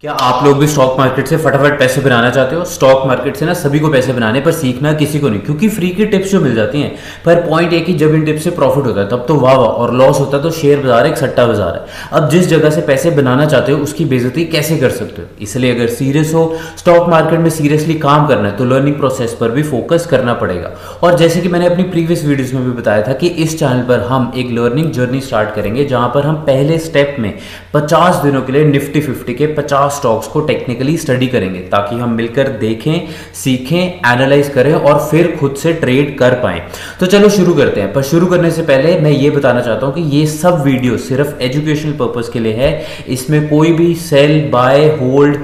क्या आप लोग भी स्टॉक मार्केट से फटाफट पैसे बनाना चाहते हो? स्टॉक मार्केट से ना सभी को पैसे बनाने पर सीखना किसी को नहीं, क्योंकि फ्री की टिप्स जो मिल जाती हैं। पर पॉइंट एक ही, जब इन टिप्स से प्रॉफिट होता है तब तो वाह वाह, और लॉस होता है तो शेयर बाजार एक सट्टा बाजार है। अब जिस जगह से पैसे बनाना चाहते हो उसकी बेइज्जती कैसे कर सकते हो? इसलिए अगर सीरियस हो, स्टॉक मार्केट में सीरियसली काम करना है, तो लर्निंग प्रोसेस पर भी फोकस करना पड़ेगा। और जैसे कि मैंने अपनी प्रीवियस वीडियोज में भी बताया था कि इस चैनल पर हम एक लर्निंग जर्नी स्टार्ट करेंगे, जहां पर हम पहले स्टेप में 50 दिनों के लिए निफ्टी 50 के 50 स्टॉक्स को टेक्निकली स्टडी करेंगे, ताकि हम मिलकर देखें, सीखें, एनालाइज करें और फिर खुद से ट्रेड कर पाएं। तो चलो शुरू करते हैं। पर शुरू करने से पहले मैं ये बताना चाहता हूं कि ये सब वीडियो सिर्फ एजुकेशनल पर्पस के लिए है। इसमें कोई भी सेल, बाय, होल्ड,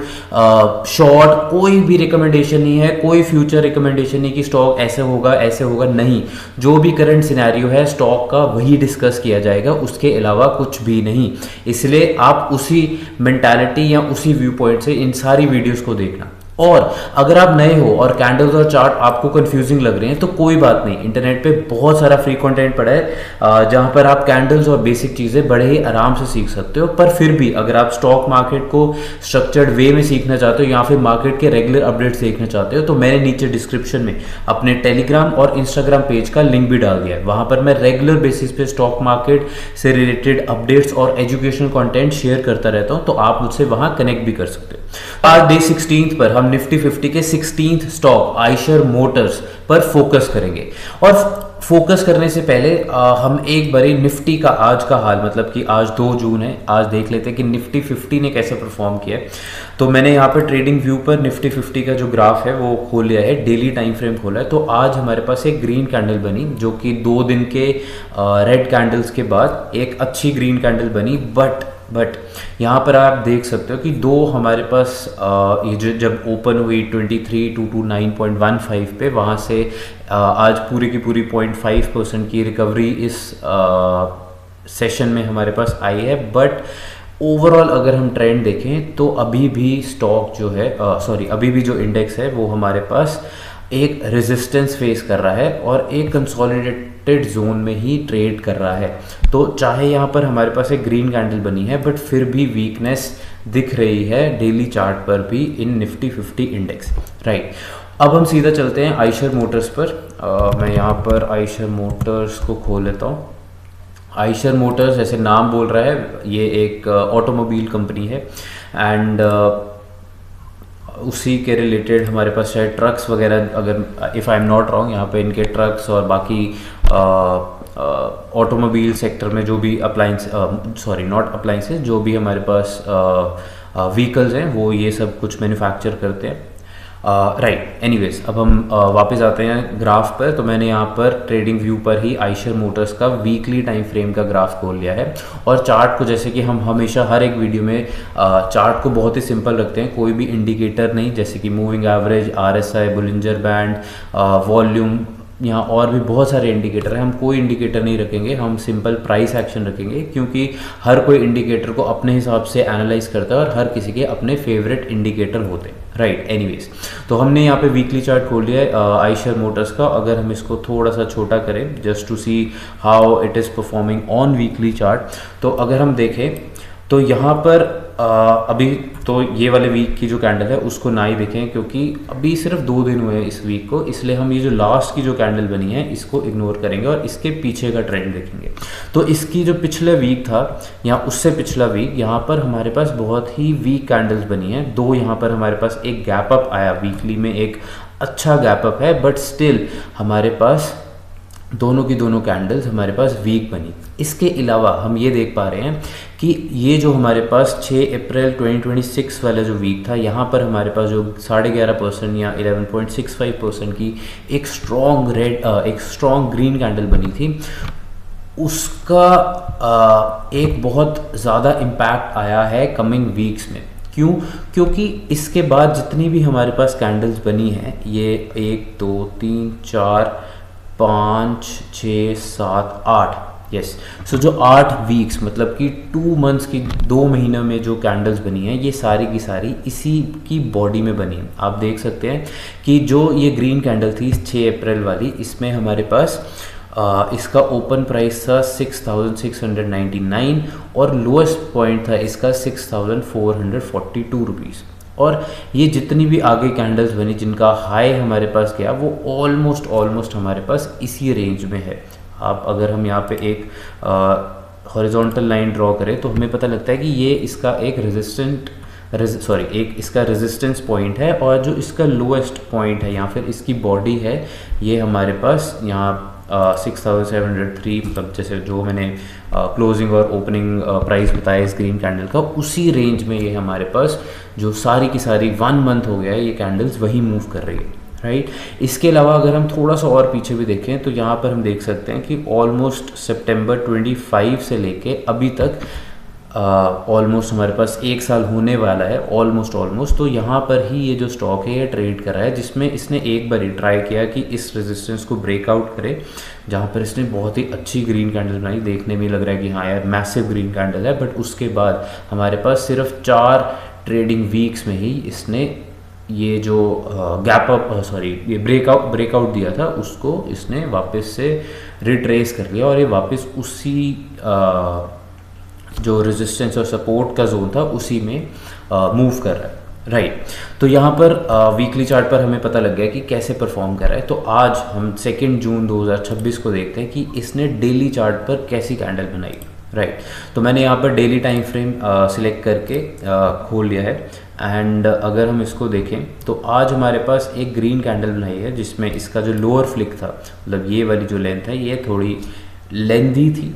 शॉर्ट कोई भी रिकमेंडेशन नहीं है, कोई फ्यूचर रिकमेंडेशन नहीं कि स्टॉक ऐसे होगा नहीं। जो भी करंट सिनेरियो है स्टॉक का वही डिस्कस किया जाएगा, उसके अलावा कुछ भी नहीं। इसलिए आप उसी मेंटालिटी या उसी व्यू पॉइंट से इन सारी वीडियोस को देखना। और अगर आप नए हो और कैंडल्स और चार्ट आपको कंफ्यूजिंग लग रहे हैं तो कोई बात नहीं, इंटरनेट पे बहुत सारा फ्री कंटेंट पड़ा है जहां पर आप कैंडल्स और बेसिक चीज़ें बड़े ही आराम से सीख सकते हो। पर फिर भी अगर आप स्टॉक मार्केट को स्ट्रक्चर्ड वे में सीखना चाहते हो या फिर मार्केट के रेगुलर अपडेट्स देखना चाहते हो, तो मैंने नीचे डिस्क्रिप्शन में अपने टेलीग्राम और इंस्टाग्राम पेज का लिंक भी डाल दिया है। वहां पर मैं रेगुलर बेसिस पे स्टॉक मार्केट से रिलेटेड अपडेट्स और एजुकेशनल कंटेंट शेयर करता रहता हूं, तो आप मुझसे वहां कनेक्ट भी कर सकते हो। आज डे 16 पर हम निफ्टी 50 के 16th स्टॉक आयशर मोटर्स पर फोकस करेंगे। और फोकस करने से पहले हम एक बारी निफ्टी का आज का हाल, मतलब कि आज 2 जून है, आज देख लेते हैं कि निफ्टी 50 ने कैसे परफॉर्म किया है। तो मैंने यहाँ पर ट्रेडिंग व्यू पर निफ्टी 50 का जो ग्राफ है वो खोल लिया है, डेली टाइम फ्रेम खोला है। तो आज हमारे पास एक ग्रीन कैंडल बनी, जो कि 2 दिन के रेड कैंडल्स के बाद एक अच्छी ग्रीन कैंडल बनी। बट यहाँ पर आप देख सकते हो कि दो हमारे पास ये जो जब ओपन हुई 23,229.15 पे, वहाँ से आज पूरी की पूरी 0.5% की रिकवरी इस सेशन में हमारे पास आई है। बट ओवरऑल अगर हम ट्रेंड देखें तो अभी भी स्टॉक जो है अभी भी जो इंडेक्स है वो हमारे पास एक रेजिस्टेंस फेस कर रहा है और एक कंसोलिडेटेड जोन में ही ट्रेड कर रहा है। तो चाहे यहाँ पर हमारे पास एक ग्रीन कैंडल बनी है, बट फिर भी वीकनेस दिख रही है डेली चार्ट पर भी इन निफ्टी 50 इंडेक्स, राइट। अब हम सीधा चलते हैं आयशर मोटर्स पर। मैं यहाँ पर आयशर मोटर्स को खोल लेता हूँ। आयशर मोटर्स, जैसे नाम बोल रहा है, ये एक ऑटोमोबाइल कंपनी है एंड उसी के रिलेटेड हमारे पास शायद ट्रक्स वगैरह, अगर if I am not wrong, यहाँ पे इनके ट्रक्स और बाकी ऑटोमोबाइल सेक्टर में जो भी अप्लाइंसेस जो भी हमारे पास व्हीकल्स हैं वो ये सब कुछ मैन्युफैक्चर करते हैं, राइट। एनीवेज, अब हम वापस आते हैं ग्राफ पर। तो मैंने यहाँ पर ट्रेडिंग व्यू पर ही आयशर मोटर्स का वीकली टाइम फ्रेम का ग्राफ खोल लिया है। और चार्ट को, जैसे कि हम हमेशा हर एक वीडियो में चार्ट को बहुत ही सिंपल रखते हैं, कोई भी इंडिकेटर नहीं, जैसे कि moving average, RSI, Bollinger band, volume, यहाँ और भी बहुत सारे इंडिकेटर हैं। हम कोई इंडिकेटर नहीं रखेंगे, हम सिंपल प्राइस एक्शन रखेंगे, क्योंकि हर कोई इंडिकेटर को अपने हिसाब से एनालाइज करता है और हर किसी के अपने फेवरेट इंडिकेटर होते हैं, राइट। एनीवेज, तो हमने यहाँ पे वीकली चार्ट खोल लिया है आयशर मोटर्स का। अगर हम इसको थोड़ा सा छोटा करें just to see how it is performing on weekly chart, तो अगर हम देखें तो यहाँ पर अभी तो ये वाले वीक की जो कैंडल है उसको ना ही देखें, क्योंकि अभी सिर्फ 2 दिन हुए हैं इस वीक को, इसलिए हम ये जो लास्ट की जो कैंडल बनी है इसको इग्नोर करेंगे और इसके पीछे का ट्रेंड देखेंगे। तो इसकी जो पिछले वीक था या उससे पिछला वीक, यहाँ पर हमारे पास बहुत ही वीक कैंडल्स बनी हैं। 2 यहाँ पर हमारे पास एक गैप अप आया वीकली में, एक अच्छा गैप अप है, बट स्टिल हमारे पास दोनों की दोनों कैंडल्स हमारे पास वीक बनी। इसके अलावा हम ये देख पा रहे हैं कि ये जो हमारे पास 6 अप्रैल 2026 वाला जो वीक था, यहाँ पर हमारे पास जो 11.5% या 11.65% की एक स्ट्रॉन्ग ग्रीन कैंडल बनी थी, उसका एक बहुत ज़्यादा इम्पैक्ट आया है कमिंग वीक्स में। क्यों? क्योंकि इसके बाद जितनी भी हमारे पास कैंडल्स बनी हैं, ये 1 2 3 4 5 6 7 8, यस। सो जो 8 वीक्स, मतलब कि 2 मंथ्स की 2 महीने में जो कैंडल्स बनी हैं, ये सारी की सारी इसी की बॉडी में बनी है। आप देख सकते हैं कि जो ये ग्रीन कैंडल थी 6 अप्रैल वाली, इसमें हमारे पास इसका ओपन प्राइस था 6,699 और लोएस्ट पॉइंट था इसका 6,442 रुपीज़। और ये जितनी भी आगे कैंडल्स बनी जिनका हाई हमारे पास गया वो ऑलमोस्ट हमारे पास इसी रेंज में है। आप अगर हम यहाँ पे एक हॉरिजॉन्टल लाइन ड्रॉ करें तो हमें पता लगता है कि ये इसका एक इसका रेजिस्टेंस पॉइंट है, और जो इसका लोएस्ट पॉइंट है या फिर इसकी बॉडी है ये हमारे पास यहाँ 6,703, मतलब जैसे जो मैंने क्लोजिंग और ओपनिंग प्राइस बताया इस ग्रीन कैंडल का, उसी रेंज में ये हमारे पास जो सारी की सारी 1 मंथ हो गया है ये कैंडल्स वही मूव कर रही है, राइट। इसके अलावा अगर हम थोड़ा सा और पीछे भी देखें तो यहाँ पर हम देख सकते हैं कि ऑलमोस्ट सितंबर 25 से लेके अभी तक ऑलमोस्ट हमारे पास 1 साल होने वाला है ऑलमोस्ट। तो यहाँ पर ही ये जो स्टॉक है ये ट्रेड कर रहा है, जिसमें इसने एक बार ही ट्राई किया कि इस रेजिस्टेंस को ब्रेकआउट करे, जहाँ पर इसने बहुत ही अच्छी ग्रीन कैंडल बनाई, देखने में लग रहा है कि हाँ यार मैसिव ग्रीन कैंडल है। बट उसके बाद हमारे पास सिर्फ 4 ट्रेडिंग वीक्स में ही इसने ये जो ये ब्रेकआउट दिया था उसको इसने वापस से रिट्रेस कर लिया, और ये वापस उसी जो रेजिस्टेंस और सपोर्ट का जोन था उसी में मूव कर रहा है, राइट। तो यहाँ पर वीकली चार्ट पर हमें पता लग गया कि कैसे परफॉर्म कर रहा है। तो आज हम 2 जून 2026 को देखते हैं कि इसने डेली चार्ट पर कैसी कैंडल बनाई, राइट। तो मैंने यहाँ पर डेली टाइम फ्रेम सिलेक्ट करके खोल लिया है, एंड अगर हम इसको देखें तो आज हमारे पास एक ग्रीन कैंडल बनाई है जिसमें इसका जो लोअर फ्लिक था, मतलब ये वाली जो लेंथ है ये थोड़ी लेंथी थी,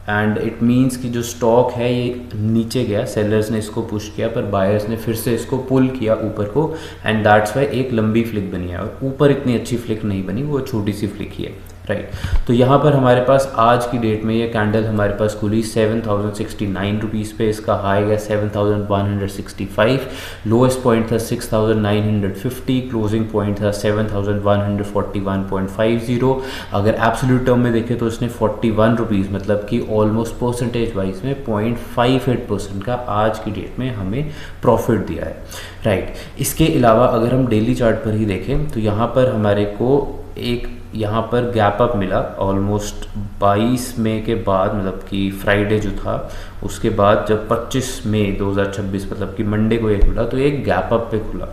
एंड इट मीन्स कि जो स्टॉक है ये नीचे गया, सेलर्स ने इसको पुश किया पर बायर्स ने फिर से इसको पुल किया ऊपर को, एंड दैट्स वाई एक लंबी फ्लिक बनी है। और ऊपर इतनी अच्छी फ्लिक नहीं बनी, वो छोटी सी फ्लिक ही है, राइट। तो यहाँ पर हमारे पास आज की डेट में ये कैंडल हमारे पास खुली 7,069 रुपीज़ पे, इसका हाई है 7,165, लोएस्ट पॉइंट था 6,950, क्लोजिंग पॉइंट था 7,141.50। अगर एब्सोल्यूट टर्म में देखें तो इसने 41 रुपीज़, मतलब कि ऑलमोस्ट परसेंटेज वाइज में 0.58% का आज की डेट में हमें प्रॉफिट दिया है, राइट। इसके अलावा अगर हम डेली चार्ट पर ही देखें तो यहाँ पर हमारे को एक यहाँ पर गैप अप मिला ऑलमोस्ट 22 मई के बाद, मतलब कि फ्राइडे जो था उसके बाद जब 25 मई 2026 मतलब कि मंडे को ये खुला, तो एक गैप अप पे खुला,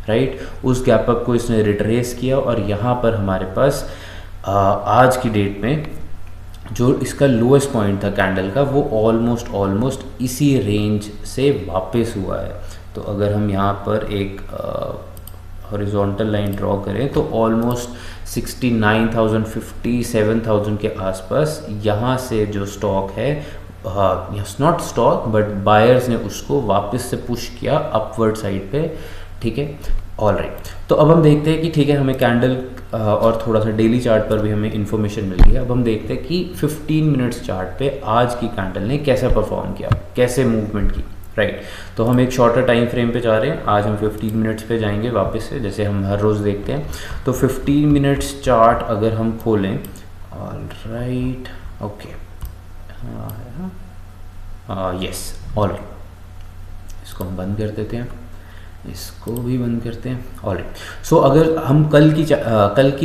राइट। उस गैप अप को इसने रिट्रेस किया और यहाँ पर हमारे पास आज की डेट में जो इसका लोएस्ट पॉइंट था कैंडल का वो ऑलमोस्ट इसी रेंज से वापस हुआ है। तो अगर हम यहाँ पर एक हॉरिजॉन्टल लाइन ड्रॉ करें तो ऑलमोस्ट 69,050 7,000 के आसपास यहाँ से जो स्टॉक है, नॉट स्टॉक बट बायर्स ने उसको वापस से पुश किया अपवर्ड साइड पे, ठीक है, ऑल राइट। तो अब हम देखते हैं कि ठीक है, हमें कैंडल और थोड़ा सा डेली चार्ट पर भी हमें इन्फॉर्मेशन मिल गई है। अब हम देखते हैं कि 15 मिनट्स चार्ट पे आज की कैंडल ने कैसा परफॉर्म किया, कैसे मूवमेंट की, राइट। तो हम एक शॉर्टर टाइम फ्रेम पे जा रहे हैं, आज हम 15 मिनट्स पे जाएंगे वापस से, जैसे हम हर रोज़ देखते हैं। तो 15 मिनट्स चार्ट अगर हम खोलें, all right, okay, yes, all right, इसको हम बंद कर देते हैं, इसको भी बंद करते हैं, ऑलराइट। सो अगर हम कल की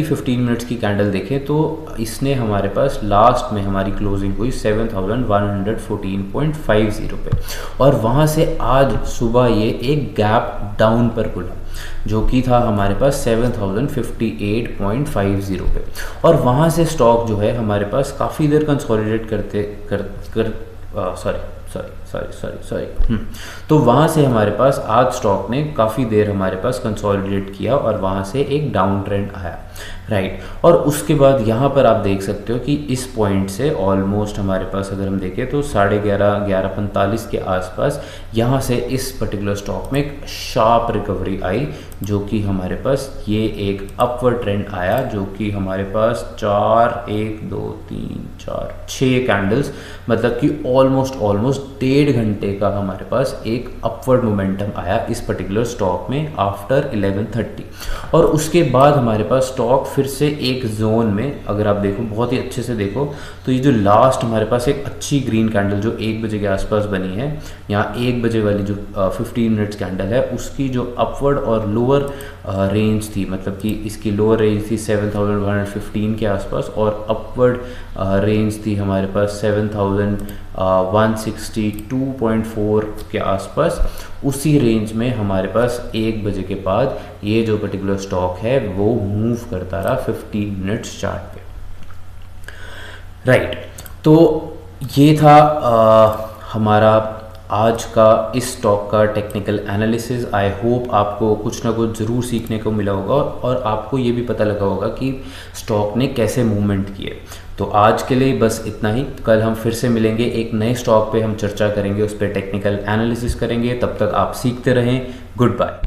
15 मिनट्स की कैंडल देखें तो इसने हमारे पास लास्ट में हमारी क्लोजिंग हुई 7,114.50 पे, और वहाँ से आज सुबह ये एक गैप डाउन पर खुला जो कि था हमारे पास 7,058.50 पे, और वहाँ से स्टॉक जो है हमारे पास काफ़ी देर कंसोलिडेट तो वहाँ से हमारे पास आज स्टॉक ने काफ़ी देर हमारे पास कंसोलिडेट किया और वहाँ से एक डाउन ट्रेंड आया, राइट। और उसके बाद यहाँ पर आप देख सकते हो कि इस पॉइंट से ऑलमोस्ट हमारे पास अगर हम देखें तो 11:45 के आसपास यहाँ से इस पर्टिकुलर स्टॉक में एक शार्प रिकवरी आई, जो कि हमारे पास ये एक अपवर्ड ट्रेंड आया, जो कि हमारे पास 6 कैंडल्स, मतलब कि ऑलमोस्ट 1.5 घंटे का हमारे पास एक अपवर्ड मोमेंटम आया इस पर्टिकुलर स्टॉक में आफ्टर 11:30। और उसके बाद हमारे पास स्टॉक फिर से एक जोन में, अगर आप देखो बहुत ही अच्छे से देखो तो ये जो लास्ट हमारे पास एक अच्छी ग्रीन कैंडल जो 1 बजे के आसपास बनी है, यहाँ 1 बजे वाली जो 15 मिनट्स कैंडल है, उसकी जो अपवर्ड और लोअर लोअर रेंज थी, मतलब कि इसकी लोअर रेंज थी 7115 के आसपास और अपवर्ड रेंज थी हमारे पास 7162.4 के आसपास। उसी रेंज में हमारे पास 1 बजे के बाद ये जो पर्टिकुलर स्टॉक है वो मूव करता रहा 15 मिनट्स चार्ट पे, राइट। तो ये था हमारा आज का इस स्टॉक का टेक्निकल एनालिसिस। आई होप आपको कुछ ना कुछ ज़रूर सीखने को मिला होगा और आपको ये भी पता लगा होगा कि स्टॉक ने कैसे मूवमेंट किए। तो आज के लिए बस इतना ही। कल हम फिर से मिलेंगे, एक नए स्टॉक पे हम चर्चा करेंगे, उस पर टेक्निकल एनालिसिस करेंगे। तब तक आप सीखते रहें। Good bye.